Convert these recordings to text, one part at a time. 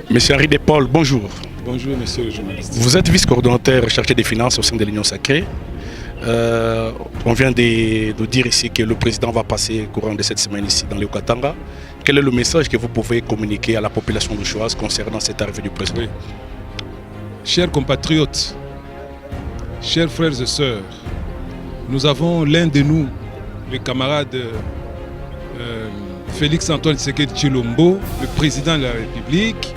Monsieur Henri Despaul, bonjour. Bonjour, monsieur le journaliste. Vous êtes vice-coordonnateur chargé des finances au sein de l'Union Sacrée. On vient de dire ici que le président va passer courant de cette semaine ici dans le Haut-Katanga. Quel est le message que vous pouvez communiquer à la population louchoise concernant cette arrivée du président? Oui. Chers compatriotes, chers frères et sœurs, nous avons l'un de nous, le camarade Félix Antoine Tshisekedi Tshilombo, le président de la République,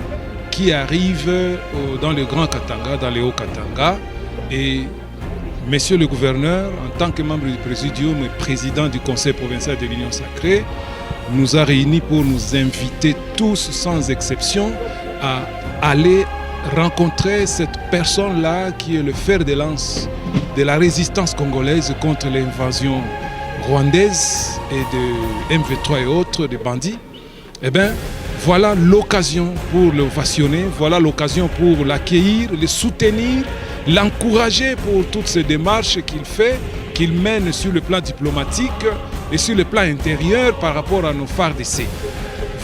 qui arrive dans le Grand Katanga, dans le Haut-Katanga. Et monsieur le gouverneur, en tant que membre du présidium et président du conseil provincial de l'Union Sacrée, nous a réunis pour nous inviter tous, sans exception, à aller rencontrer cette personne-là qui est le fer de lance de la résistance congolaise contre l'invasion rwandaise et de MV3 et autres, des bandits. Eh bien, voilà l'occasion pour le ovationner, voilà l'occasion pour l'accueillir, le soutenir, l'encourager pour toutes ces démarches qu'il fait, qu'il mène sur le plan diplomatique et sur le plan intérieur par rapport à nos FARDC.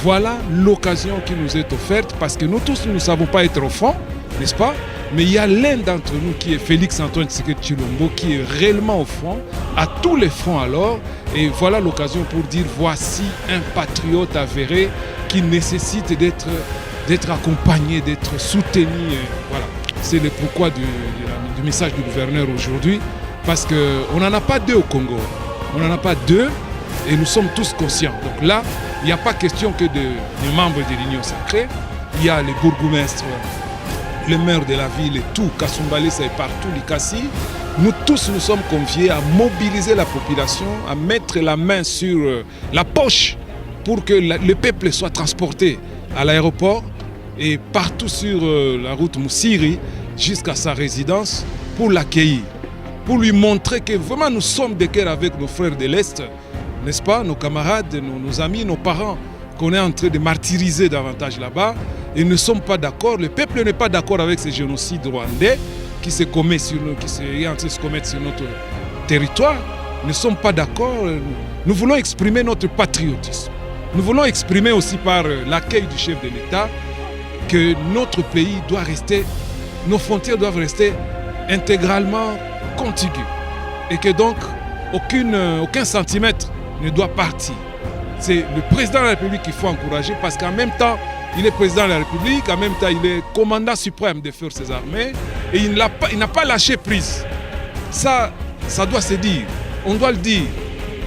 Voilà l'occasion qui nous est offerte parce que nous tous, nous ne savons pas être au fond, n'est-ce pas? Mais il y a l'un d'entre nous qui est Félix Antoine Tshisekedi Tshilombo qui est réellement au front, à tous les fronts alors. Et voilà l'occasion pour dire voici un patriote avéré qui nécessite d'être accompagné, d'être soutenu. Voilà. C'est le pourquoi du message du gouverneur aujourd'hui. Parce qu'on n'en a pas deux au Congo. On n'en a pas deux et nous sommes tous conscients. Donc là, il n'y a pas question que de membres de l'Union Sacrée. Il y a les bourgmestres, le maire de la ville et tout, Kasumbalesa et partout, Likasi. Nous tous, nous sommes conviés à mobiliser la population, à mettre la main sur la poche pour que le peuple soit transporté à l'aéroport et partout sur la route Moussiri jusqu'à sa résidence pour l'accueillir, pour lui montrer que vraiment nous sommes de cœur avec nos frères de l'Est, n'est-ce pas, nos camarades, nos amis, nos parents, qu'on est en train de martyriser davantage là-bas. Et ne sommes pas d'accord, le peuple n'est pas d'accord avec ce génocide rwandais qui est en train de se commettre sur notre territoire. Nous ne sommes pas d'accord. Nous voulons exprimer notre patriotisme. Nous voulons exprimer aussi par l'accueil du chef de l'État que notre pays doit rester, nos frontières doivent rester intégralement contiguës. Et que donc aucun centimètre ne doit partir. C'est le président de la République qu'il faut encourager parce qu'en même temps, il est président de la République, en même temps il est commandant suprême des forces armées et il n'a pas lâché prise. Ça doit se dire, on doit le dire.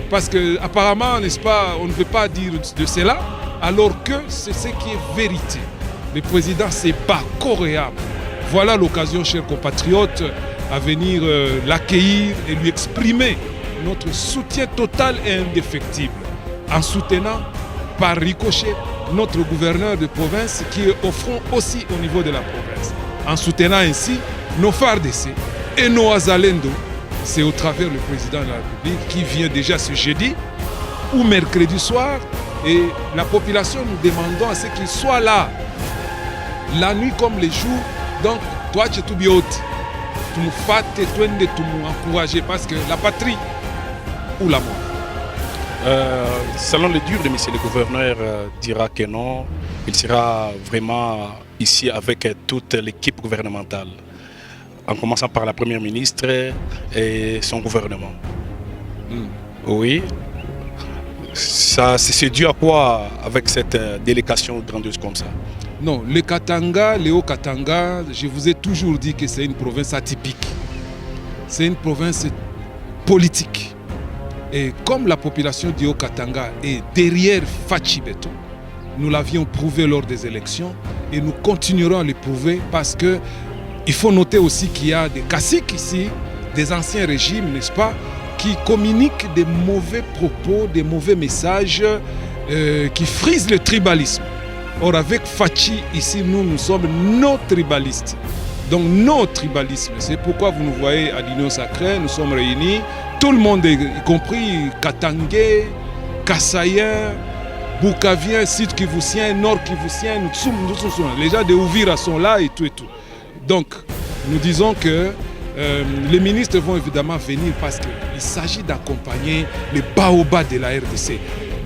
Parce qu'apparemment, n'est-ce pas, on ne veut pas dire de cela, alors que c'est ce qui est vérité. Le président s'est bat corps et âme. Voilà l'occasion, chers compatriotes, à venir l'accueillir et lui exprimer notre soutien total et indéfectible, en soutenant par ricochet notre gouverneur de province qui est au front aussi au niveau de la province. En soutenant ainsi nos FARDC et nos Azalendo, c'est au travers le président de la République qui vient déjà ce jeudi ou mercredi soir et la population nous demandons à ce qu'il soit là, la nuit comme les jours. Donc, toi tu es tout bien, tu nous fais, tu nous encourager parce que la patrie ou la mort. Selon le dur de M. le gouverneur dira que non, il sera vraiment ici avec toute l'équipe gouvernementale, en commençant par la première ministre et son gouvernement. Oui, c'est dû à quoi avec cette délégation grandiose comme ça? Non, le Katanga, le Haut-Katanga, je vous ai toujours dit que c'est une province atypique. C'est une province politique. Et comme la population du Haut-Katanga est derrière Fachi Beto, nous l'avions prouvé lors des élections et nous continuerons à le prouver parce qu'il faut noter aussi qu'il y a des caciques ici, des anciens régimes, n'est-ce pas, qui communiquent des mauvais propos, des mauvais messages qui frisent le tribalisme. Or avec Fachi ici, nous sommes nos tribalistes. Donc nos tribalismes, c'est pourquoi vous nous voyez à l'Union Sacrée, nous sommes réunis. Tout le monde, y compris Katangais, Kassaïens, Boukaviens, Sud Kivoussiens, Nord Kivoussiens, les gens de Ouvira sont là et tout et tout. Donc, nous disons que les ministres vont évidemment venir parce qu'il s'agit d'accompagner les baobabs de la RDC.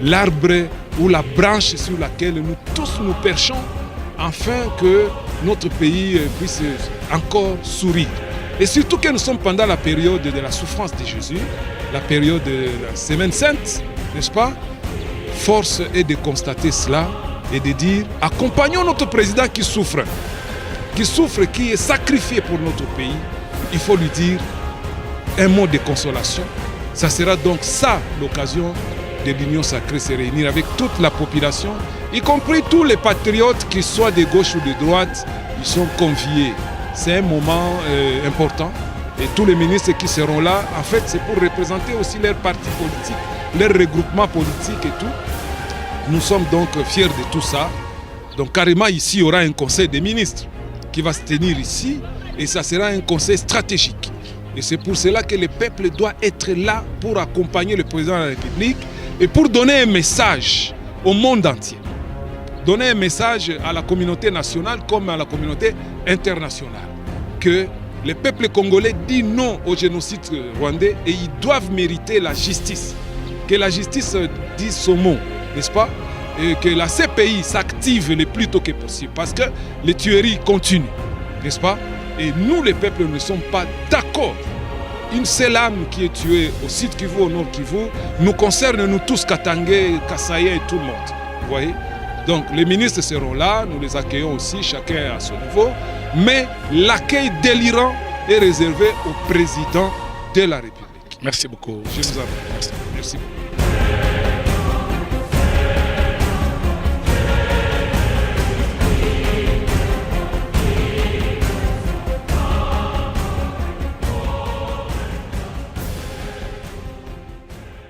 L'arbre ou la branche sur laquelle nous tous nous perchons afin que notre pays puisse encore sourire. Et surtout que nous sommes pendant la période de la souffrance de Jésus, la période de la Semaine Sainte, n'est-ce pas? Force est de constater cela et de dire, accompagnons notre président qui souffre, qui est sacrifié pour notre pays. Il faut lui dire un mot de consolation. Ça sera donc ça l'occasion de l'Union sacrée se réunir avec toute la population, y compris tous les patriotes, qu'ils soient de gauche ou de droite, ils sont conviés. C'est un moment important et tous les ministres qui seront là, en fait, c'est pour représenter aussi leur parti politique, leur regroupement politique et tout. Nous sommes donc fiers de tout ça. Donc carrément ici, il y aura un conseil des ministres qui va se tenir ici et ça sera un conseil stratégique. Et c'est pour cela que le peuple doit être là pour accompagner le président de la République et pour donner un message au monde entier. Donner un message à la communauté nationale comme à la communauté internationale. Que le peuple congolais dit non au génocide rwandais et ils doivent mériter la justice. Que la justice dise son mot, n'est-ce pas? Et que la CPI s'active le plus tôt que possible parce que les tueries continuent, n'est-ce pas? Et nous, les peuples, ne sommes pas d'accord. Une seule âme qui est tuée au Sud Kivu, au Nord Kivu, nous concerne, nous tous, Katangais, Kasaïens et tout le monde. Vous voyez? Donc les ministres seront là, nous les accueillons aussi, chacun à son niveau. Mais l'accueil délirant est réservé au président de la République. Merci beaucoup. Je vous en remercie. Merci beaucoup.